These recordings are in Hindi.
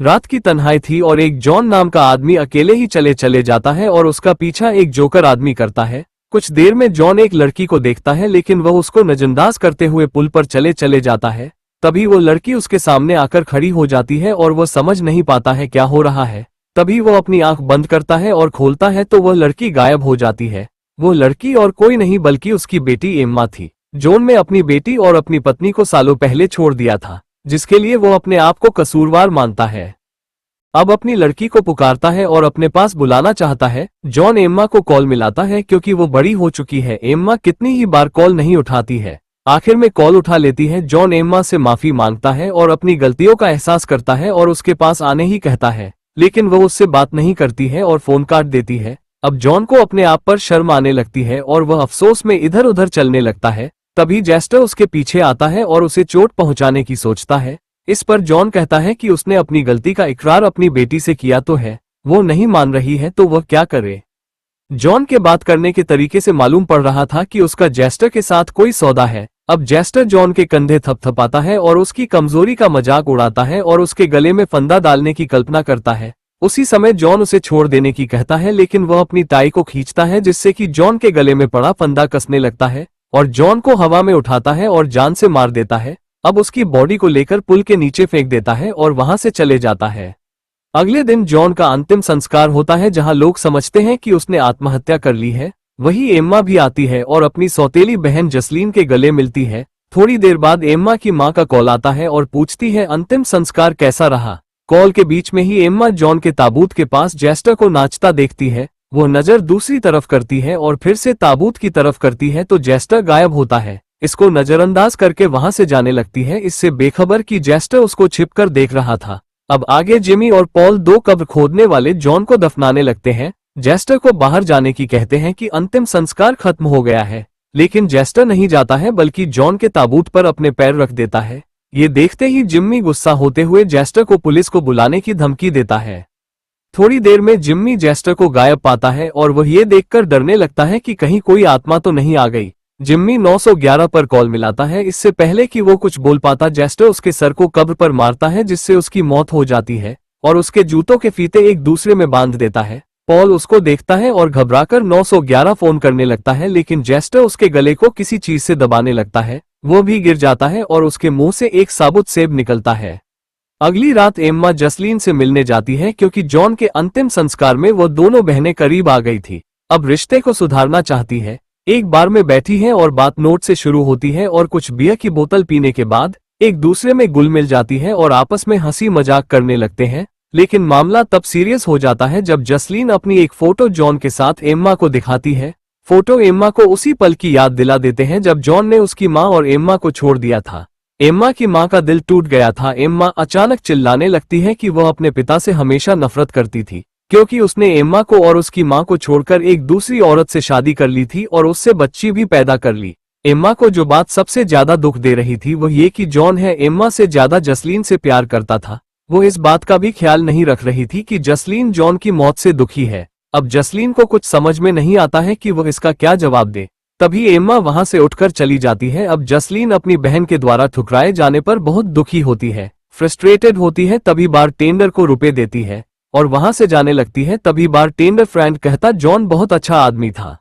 रात की तन्हाई थी और एक जॉन नाम का आदमी अकेले ही चले चले जाता है और उसका पीछा एक जोकर आदमी करता है। कुछ देर में जॉन एक लड़की को देखता है लेकिन वह उसको नजरअंदाज करते हुए पुल पर चले चले जाता है। तभी वो लड़की उसके सामने आकर खड़ी हो जाती है और वह समझ नहीं पाता है क्या हो रहा है। तभी वो अपनी आंख बंद करता है और खोलता है तो वह लड़की गायब हो जाती है। वो लड़की और कोई नहीं बल्कि उसकी बेटी एम्मा थी। जॉन ने अपनी बेटी और अपनी पत्नी को सालों पहले छोड़ दिया था, जिसके लिए वो अपने आप को कसूरवार मानता है। अब अपनी लड़की को पुकारता है और अपने पास बुलाना चाहता है। जॉन एम्मा को कॉल मिलाता है क्योंकि वो बड़ी हो चुकी है। एम्मा कितनी ही बार कॉल नहीं उठाती है, आखिर में कॉल उठा लेती है। जॉन एम्मा से माफी मांगता है और अपनी गलतियों का एहसास करता है और उसके पास आने ही कहता है, लेकिन वो उससे बात नहीं करती है और फोन काट देती है। अब जॉन को अपने आप पर शर्म आने लगती है और वह अफसोस में इधर उधर चलने लगता है। तभी जेस्टर उसके पीछे आता है और उसे चोट पहुंचाने की सोचता है। इस पर जॉन कहता है कि उसने अपनी गलती का इकरार अपनी बेटी से किया तो है, वो नहीं मान रही है तो वह क्या करे। जॉन के बात करने के तरीके से मालूम पड़ रहा था कि उसका जेस्टर के साथ कोई सौदा है। अब जेस्टर जॉन के कंधे थपथपाता है और उसकी कमजोरी का मजाक उड़ाता है और उसके गले में फंदा डालने की कल्पना करता है। उसी समय जॉन उसे छोड़ देने की कहता है लेकिन वह अपनी टाई को खींचता है जिससे कि जॉन के गले में पड़ा फंदा कसने लगता है और जॉन को हवा में उठाता है और जान से मार देता है। अब उसकी बॉडी को लेकर पुल के नीचे फेंक देता है और वहां से चले जाता है। अगले दिन जॉन का अंतिम संस्कार होता है जहां लोग समझते हैं कि उसने आत्महत्या कर ली है। वही एम्मा भी आती है और अपनी सौतेली बहन जसलीन के गले मिलती है। थोड़ी देर बाद एम्मा की मां का कॉल आता है और पूछती है अंतिम संस्कार कैसा रहा। कॉल के बीच में ही एम्मा जॉन के ताबूत के पास जेस्टर को नाचता देखती है। वो नजर दूसरी तरफ करती है और फिर से ताबूत की तरफ करती है तो जेस्टर गायब होता है। इसको नजरअंदाज करके वहां से जाने लगती है, इससे बेखबर कि जेस्टर उसको छिपकर देख रहा था। अब आगे जिमी और पॉल दो कब्र खोदने वाले जॉन को दफनाने लगते हैं। जेस्टर को बाहर जाने की कहते हैं कि अंतिम संस्कार खत्म हो गया है, लेकिन जेस्टर नहीं जाता है बल्कि जॉन के ताबूत पर अपने पैर रख देता है। ये देखते ही जिम्मी गुस्सा होते हुए जेस्टर को पुलिस को बुलाने की धमकी देता है। थोड़ी देर में जिम्मी जेस्टर को गायब पाता है और वह ये देखकर डरने लगता है कि कहीं कोई आत्मा तो नहीं आ गई। जिम्मी 911 पर कॉल मिलाता है। इससे पहले कि वो कुछ बोल पाता जेस्टर उसके सर को कब्र पर मारता है जिससे उसकी मौत हो जाती है और उसके जूतों के फीते एक दूसरे में बांध देता है। पॉल उसको देखता है और घबराकर 911 फोन करने लगता है लेकिन जेस्टर उसके गले को किसी चीज से दबाने लगता है। वो भी गिर जाता है और उसके मुंह से एक साबुत सेब निकलता है। अगली रात एम्मा जसलीन से मिलने जाती है क्योंकि जॉन के अंतिम संस्कार में वो दोनों बहनें करीब आ गई थी। अब रिश्ते को सुधारना चाहती है। एक बार में बैठी है और बात नोट से शुरू होती है और कुछ बियर की बोतल पीने के बाद एक दूसरे में घुल मिल जाती है और आपस में हंसी मजाक करने लगते हैं। लेकिन मामला तब सीरियस हो जाता है जब जसलीन अपनी एक फोटो जॉन के साथ एम्मा को दिखाती है। फोटो एम्मा को उसी पल की याद दिला देते हैं जब जॉन ने उसकी मां और एम्मा को छोड़ दिया था। एम्मा की मां का दिल टूट गया था। एम्मा अचानक चिल्लाने लगती है कि वह अपने पिता से हमेशा नफरत करती थी क्योंकि उसने एम्मा को और उसकी मां को छोड़कर एक दूसरी औरत से शादी कर ली थी और उससे बच्ची भी पैदा कर ली। एम्मा को जो बात सबसे ज्यादा दुख दे रही थी वह ये कि जॉन है एम्मा से ज्यादा जसलीन से प्यार करता था। वो इस बात का भी ख्याल नहीं रख रही थी कि जसलीन जॉन की मौत से दुखी है। अब जसलीन को कुछ समझ में नहीं आता है कि वह इसका क्या जवाब दे। तभी एम्मा वहां से उठकर चली जाती है। अब जसलीन अपनी बहन के द्वारा ठुकराए जाने पर बहुत दुखी होती है, फ्रस्ट्रेटेड होती है। तभी बारटेंडर को रुपए देती है और वहां से जाने लगती है। तभी बारटेंडर फ्रेंड कहता जॉन बहुत अच्छा आदमी था।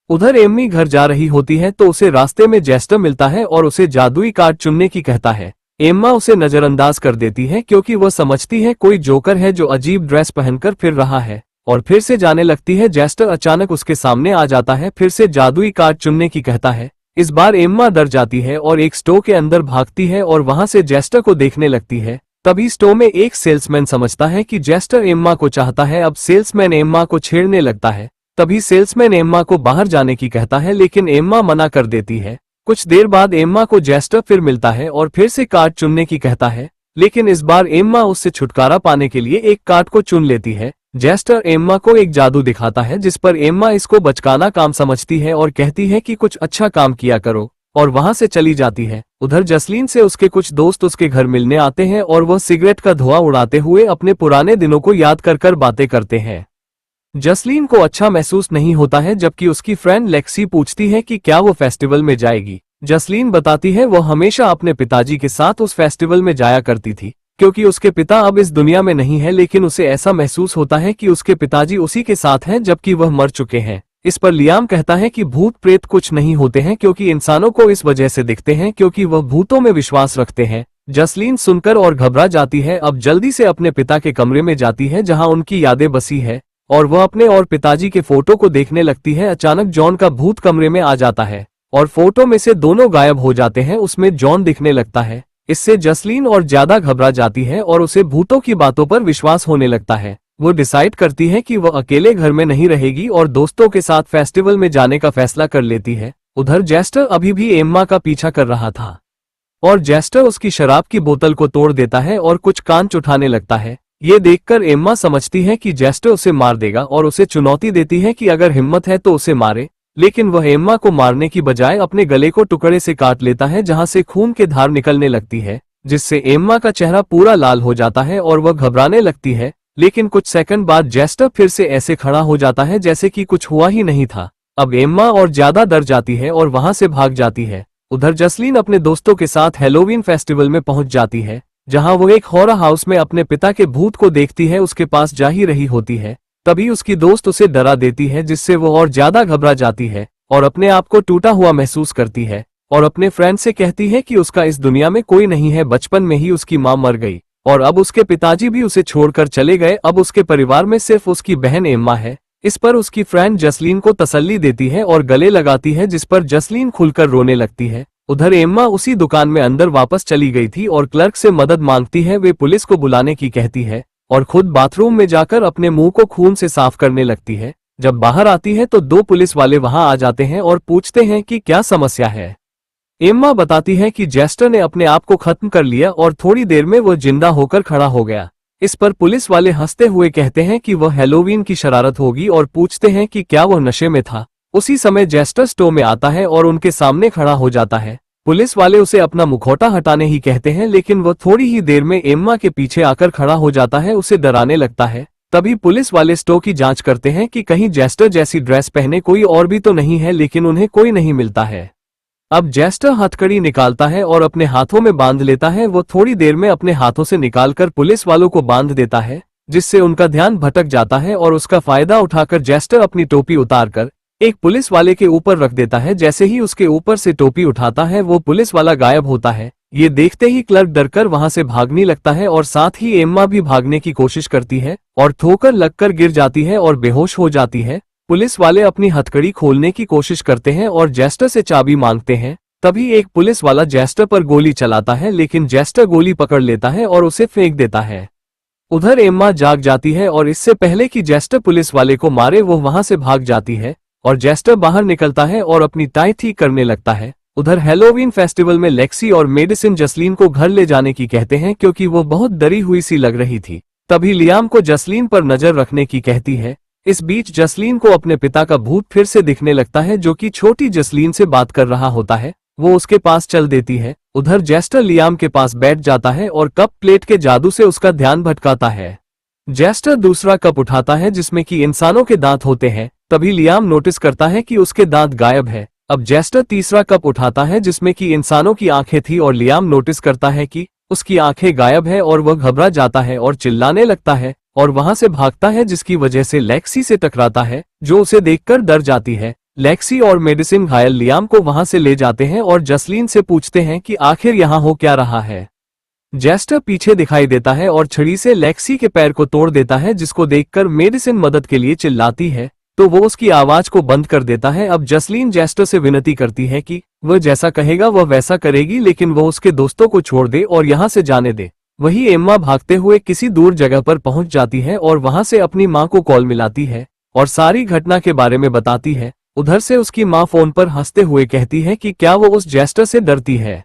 उधर एम्मी घर जा रही होती है तो उसे रास्ते में जेस्टर मिलता है और उसे जादुई कार्ड चुनने की कहता है। एम्मा उसे नजरअंदाज कर देती है क्योंकि वह समझती है कोई जोकर है जो अजीब ड्रेस पहनकर फिर रहा है और फिर से जाने लगती है। जेस्टर अचानक उसके सामने आ जाता है, फिर से जादुई कार्ड चुनने की कहता है। इस बार एम्मा डर जाती है और एक स्टोर के अंदर भागती है और वहां से जेस्टर को देखने लगती है। तभी स्टोर में एक सेल्समैन समझता है कि जेस्टर एम्मा को चाहता है। अब सेल्समैन एम्मा को छेड़ने लगता है। तभी सेल्समैन एम्मा को बाहर जाने की कहता है लेकिन एम्मा मना कर देती है। कुछ देर बाद एम्मा को जेस्टर फिर मिलता है और फिर से कार्ड चुनने की कहता है, लेकिन इस बार एम्मा उससे छुटकारा पाने के लिए एक कार्ड को चुन लेती है। जेस्टर एम्मा को एक जादू दिखाता है जिस पर एम्मा इसको बचकाना काम समझती है और कहती है कि कुछ अच्छा काम किया करो और वहां से चली जाती है। उधर जसलीन से उसके कुछ दोस्त उसके घर मिलने आते हैं और वह सिगरेट का धुआं उड़ाते हुए अपने पुराने दिनों को याद कर बातें करते हैं। जसलीन को अच्छा महसूस नहीं होता है जबकि उसकी फ्रेंड लेक्सी पूछती है कि क्या वो फेस्टिवल में जाएगी। जसलीन बताती है वो हमेशा अपने पिताजी के साथ उस फेस्टिवल में जाया करती थी। क्योंकि उसके पिता अब इस दुनिया में नहीं है, लेकिन उसे ऐसा महसूस होता है कि उसके पिताजी उसी के साथ हैं जबकि वह मर चुके हैं। इस पर लियाम कहता है कि भूत प्रेत कुछ नहीं होते हैं, क्योंकि इंसानों को इस वजह से दिखते हैं क्योंकि वह भूतों में विश्वास रखते हैं। जसलीन सुनकर और घबरा जाती है। अब जल्दी से अपने पिता के कमरे में जाती है जहां उनकी यादें बसी है और वह अपने और पिताजी के फोटो को देखने लगती है। अचानक जॉन का भूत कमरे में आ जाता है और फोटो में से दोनों गायब हो जाते हैं। उसमें जॉन दिखने लगता है। इससे जसलीन और ज्यादा घबरा जाती है और उसे भूतों की बातों पर विश्वास होने लगता है। वो डिसाइड करती है कि वह अकेले घर में नहीं रहेगी और दोस्तों के साथ फेस्टिवल में जाने का फैसला कर लेती है। उधर जेस्टर अभी भी एम्मा का पीछा कर रहा था और जेस्टर उसकी शराब की बोतल को तोड़ देता है और कुछ कांच उठाने लगता है। ये देखकर एम्मा समझती है कि जेस्टर उसे मार देगा और उसे चुनौती देती है कि अगर हिम्मत है तो उसे मारे, लेकिन वह एम्मा को मारने की बजाय अपने गले को टुकड़े से काट लेता है जहां से खून की धार निकलने लगती है, जिससे एम्मा का चेहरा पूरा लाल हो जाता है और वह घबराने लगती है। लेकिन कुछ सेकंड बाद जेस्टर फिर से ऐसे खड़ा हो जाता है जैसे कि कुछ हुआ ही नहीं था। अब एम्मा और ज्यादा डर जाती है और वहां से भाग जाती है। उधर जसलीन अपने दोस्तों के साथ हैलोवीन फेस्टिवल में पहुंच जाती है जहां वो एक हॉरर हाउस में अपने पिता के भूत को देखती है। उसके पास जा ही रही होती है, तभी उसकी दोस्त उसे डरा देती है जिससे वो और ज्यादा घबरा जाती है और अपने आप को टूटा हुआ महसूस करती है और अपने फ्रेंड से कहती है कि उसका इस दुनिया में कोई नहीं है। बचपन में ही उसकी माँ मर गई और अब उसके पिताजी भी उसे छोड़कर चले गए। अब उसके परिवार में सिर्फ उसकी बहन एम्मा है। इस पर उसकी फ्रेंड जसलीन को तसल्ली देती है और गले लगाती है, जिस पर जसलीन खुलकर रोने लगती है। उधर एम्मा उसी दुकान में अंदर वापस चली गई थी और क्लर्क से मदद मांगती है। वे पुलिस को बुलाने की कहती है और खुद बाथरूम में जाकर अपने मुंह को खून से साफ करने लगती है। जब बाहर आती है तो दो पुलिस वाले वहां आ जाते हैं और पूछते हैं कि क्या समस्या है। एम्मा बताती है कि जेस्टर ने अपने आप को खत्म कर लिया और थोड़ी देर में वो जिंदा होकर खड़ा हो गया। इस पर पुलिस वाले हंसते हुए कहते हैं कि वह हैलोवीन की शरारत होगी और पूछते हैं कि क्या वह नशे में था। उसी समय जेस्टर स्टोर में आता है और उनके सामने खड़ा हो जाता है। पुलिस वाले उसे अपना मुखौटा हटाने ही कहते हैं, लेकिन वह थोड़ी ही देर में एम्मा के पीछे आकर खड़ा हो जाता है, उसे डराने लगता है। तभी पुलिस वाले स्टोर की जांच करते हैं कि कहीं जेस्टर जैसी ड्रेस पहने कोई और भी तो नहीं है, लेकिन उन्हें कोई नहीं मिलता है। अब जेस्टर हथकड़ी निकालता है और अपने हाथों में बांध लेता है। वो थोड़ी देर में अपने हाथों से निकालकर पुलिस वालों को बांध देता है, जिससे उनका ध्यान भटक जाता है और उसका फायदा उठाकर जेस्टर अपनी टोपी उतारकर एक पुलिस वाले के ऊपर रख देता है। जैसे ही उसके ऊपर से टोपी उठाता है वो पुलिस वाला गायब होता है। ये देखते ही क्लर्क डरकर वहां से भागने लगता है और साथ ही एम्मा भी भागने की कोशिश करती है और ठोकर लगकर गिर जाती है और बेहोश हो जाती है। पुलिस वाले अपनी हथकड़ी खोलने की कोशिश करते हैं और जेस्टर से चाबी मांगते हैं। तभी एक पुलिस वाला जेस्टर पर गोली चलाता है, लेकिन जेस्टर गोली पकड़ लेता है और उसे फेंक देता है। उधर एम्मा जाग जाती है और इससे पहले कि जेस्टर पुलिस वाले को मारे वो वहां से भाग जाती है और जेस्टर बाहर निकलता है और अपनी टाई ठीक करने लगता है। उधर हैलोवीन फेस्टिवल में लेक्सी और मेडिसिन जसलीन को घर ले जाने की कहते हैं क्योंकि वो बहुत डरी हुई सी लग रही थी। तभी लियाम को जसलीन पर नजर रखने की कहती है। इस बीच जसलीन को अपने पिता का भूत फिर से दिखने लगता है, जो कि छोटी जसलीन से बात कर रहा होता है। वो उसके पास चल देती है। उधर जेस्टर लियाम के पास बैठ जाता है और कप प्लेट के जादू से उसका ध्यान भटकाता है। जेस्टर दूसरा कप उठाता है जिसमें कि इंसानों के दांत होते हैं। तभी लियाम नोटिस करता है कि उसके दांत गायब है। अब जेस्टर तीसरा कप उठाता है जिसमें कि इंसानों की आंखें थी और लियाम नोटिस करता है कि उसकी आंखें गायब है और वह घबरा जाता है और चिल्लाने लगता है और वहां से भागता है, जिसकी वजह से लेक्सी से टकराता है जो उसे देखकर डर जाती है। लेक्सी और मेडिसिन घायल लियाम को वहां से ले जाते हैं और जसलीन से पूछते हैं कि आखिर यहाँ हो क्या रहा है। जेस्टर पीछे दिखाई देता है और छड़ी से लेक्सी के पैर को तोड़ देता है, जिसको देखकर मेडिसिन मदद के लिए चिल्लाती है तो वो उसकी आवाज को बंद कर देता है। अब जसलीन जेस्टर से विनती करती है कि वह जैसा कहेगा वह वैसा करेगी, लेकिन वह उसके दोस्तों को छोड़ दे और यहाँ से जाने दे। वही एम्मा भागते हुए किसी दूर जगह पर पहुंच जाती है और वहां से अपनी मां को कॉल मिलाती है और सारी घटना के बारे में बताती है। उधर से उसकी मां फोन पर हंसते हुए कहती है कि क्या वो उस जेस्टर से डरती है।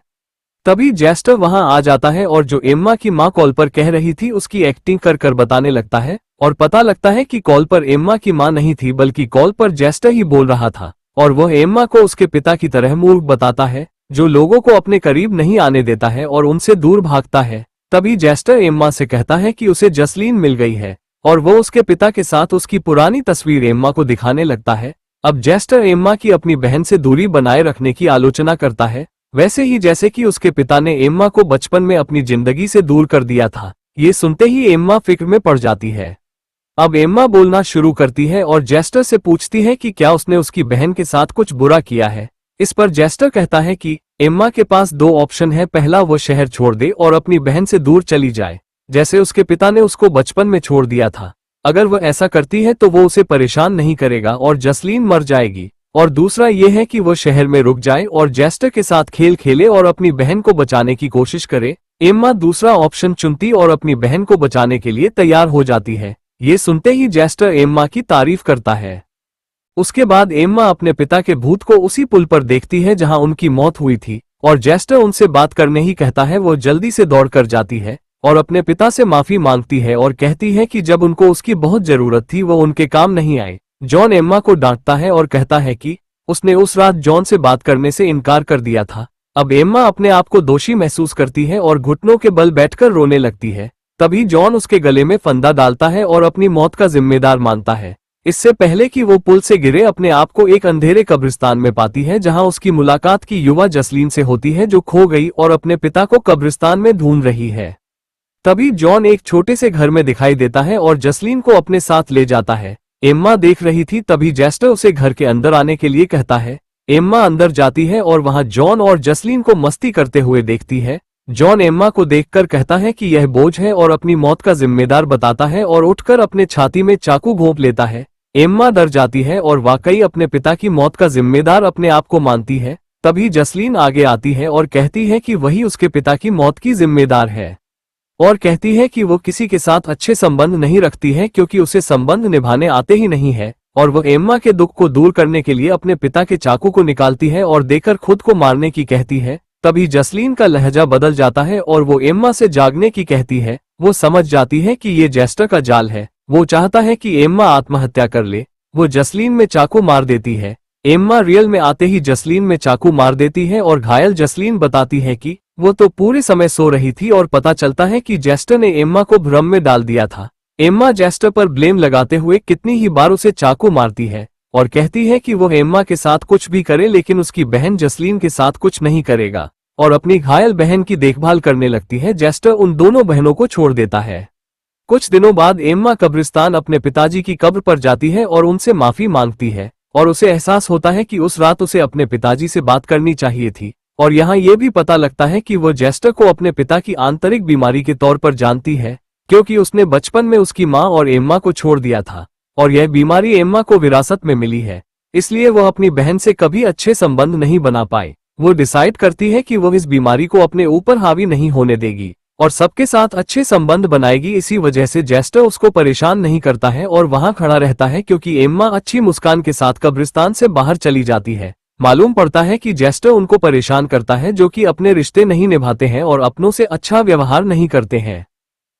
तभी जेस्टर वहां आ जाता है और जो एम्मा की मां कॉल पर कह रही थी उसकी एक्टिंग कर कर बताने लगता है और पता लगता है कि कॉल पर एम्मा की मां नहीं थी बल्कि कॉल पर जेस्टर ही बोल रहा था और वह एम्मा को उसके पिता की तरह मूर्ख बताता है, जो लोगों को अपने करीब नहीं आने देता है और उनसे दूर भागता है। तभी जेस्टर एम्मा से कहता है कि उसे जसलीन मिल गई है और वो उसके पिता के साथ उसकी पुरानी तस्वीर एम्मा को दिखाने लगता है। अब जेस्टर एम्मा की अपनी बहन से दूरी बनाए रखने की आलोचना करता है वैसे ही जैसे कि उसके पिता ने एम्मा को बचपन में अपनी जिंदगी से दूर कर दिया था। ये सुनते ही एम्मा फिक्र में पड़ जाती है। अब एम्मा बोलना शुरू करती है और जेस्टर से पूछती है कि क्या उसने उसकी बहन के साथ कुछ बुरा किया है। इस पर जेस्टर कहता है कि एम्मा के पास दो ऑप्शन है, पहला वो शहर छोड़ दे और अपनी बहन से दूर चली जाए, जैसे उसके पिता ने उसको बचपन में छोड़ दिया था। अगर वह ऐसा करती है तो वो उसे परेशान नहीं करेगा और जसलीन मर जाएगी। और दूसरा ये है कि वो शहर में रुक जाए और जेस्टर के साथ खेल खेले और अपनी बहन को बचाने की कोशिश करे। एम्मा दूसरा ऑप्शन चुनती और अपनी बहन को बचाने के लिए तैयार हो जाती है। ये सुनते ही जेस्टर एम्मा की तारीफ करता है। उसके बाद एम्मा अपने पिता के भूत को उसी पुल पर देखती है जहां उनकी मौत हुई थी और जेस्टर उनसे बात करने ही कहता है। वो जल्दी से दौड़कर जाती है और अपने पिता से माफी मांगती है और कहती है कि जब उनको उसकी बहुत जरूरत थी वो उनके काम नहीं आए। जॉन एम्मा को डांटता है और कहता है कि उसने उस रात जॉन से बात करने से इनकार कर दिया था। अब एम्मा अपने आप को दोषी महसूस करती है और घुटनों के बल बैठकर रोने लगती है। तभी जॉन उसके गले में फंदा डालता है और अपनी मौत का जिम्मेदार मानता है। इससे पहले कि वो पुल से गिरे अपने आप को एक अंधेरे कब्रिस्तान में पाती है जहां उसकी मुलाकात की युवा जसलीन से होती है, जो खो गई और अपने पिता को कब्रिस्तान में ढूंढ रही है। तभी जॉन एक छोटे से घर में दिखाई देता है और जसलीन को अपने साथ ले जाता है। एम्मा देख रही थी, तभी जेस्टर उसे घर के अंदर आने के लिए कहता है। एम्मा अंदर जाती है और वहां जॉन और जसलीन को मस्ती करते हुए देखती है। जॉन एम्मा को देखकर कहता है कि यह बोझ है और अपनी मौत का जिम्मेदार बताता है और उठकर अपने छाती में चाकू घोंप लेता है। एम्मा डर जाती है और वाकई अपने पिता की मौत का जिम्मेदार अपने आप को मानती है। तभी जसलीन आगे आती है और कहती है कि वही उसके पिता की मौत की जिम्मेदार है और कहती है कि वो किसी के साथ अच्छे संबंध नहीं रखती है क्योंकि उसे संबंध निभाने आते ही नहीं है। और वो एम्मा के दुख को दूर करने के लिए अपने पिता के चाकू को निकालती है और देकर खुद को मारने की कहती है। तभी जसलीन का लहजा बदल जाता है और वो एम्मा से जागने की कहती है। वो समझ जाती है कि ये जेस्टर का जाल है। वो चाहता है कि एम्मा आत्महत्या कर ले। वो जसलीन में चाकू मार देती है। एम्मा रियल में आते ही जसलीन में चाकू मार देती है और घायल जसलीन बताती है कि वो तो पूरे समय सो रही थी और पता चलता है कि जेस्टर ने एम्मा को भ्रम में डाल दिया था। एम्मा जेस्टर पर ब्लेम लगाते हुए कितनी ही बार उसे चाकू मारती है और कहती है कि वो एम्मा के साथ कुछ भी करे लेकिन उसकी बहन जसलीन के साथ कुछ नहीं करेगा और अपनी घायल बहन की देखभाल करने लगती है। जेस्टर उन दोनों बहनों को छोड़ देता है। कुछ दिनों बाद एम्मा कब्रिस्तान अपने पिताजी की कब्र पर जाती है और उनसे माफी मांगती है और उसे एहसास होता है कि उस रात उसे अपने पिताजी से बात करनी चाहिए थी। और यहाँ ये भी पता लगता है कि वो जेस्टर को अपने पिता की आंतरिक बीमारी के तौर पर जानती है क्योंकि उसने बचपन में उसकी माँ और एम्मा को छोड़ दिया था और यह बीमारी एम्मा को विरासत में मिली है। इसलिए वह अपनी बहन से कभी अच्छे संबंध नहीं बना पाए। वो डिसाइड करती है कि वह इस बीमारी को अपने ऊपर हावी नहीं होने देगी और सबके साथ अच्छे संबंध बनाएगी। इसी वजह से जेस्टर उसको परेशान नहीं करता है और वहां खड़ा रहता है क्योंकि एम्मा अच्छी मुस्कान के साथ कब्रिस्तान से बाहर चली जाती है। मालूम पड़ता है कि जेस्टर उनको परेशान करता है जो कि अपने रिश्ते नहीं निभाते हैं और अपनों से अच्छा व्यवहार नहीं करते हैं।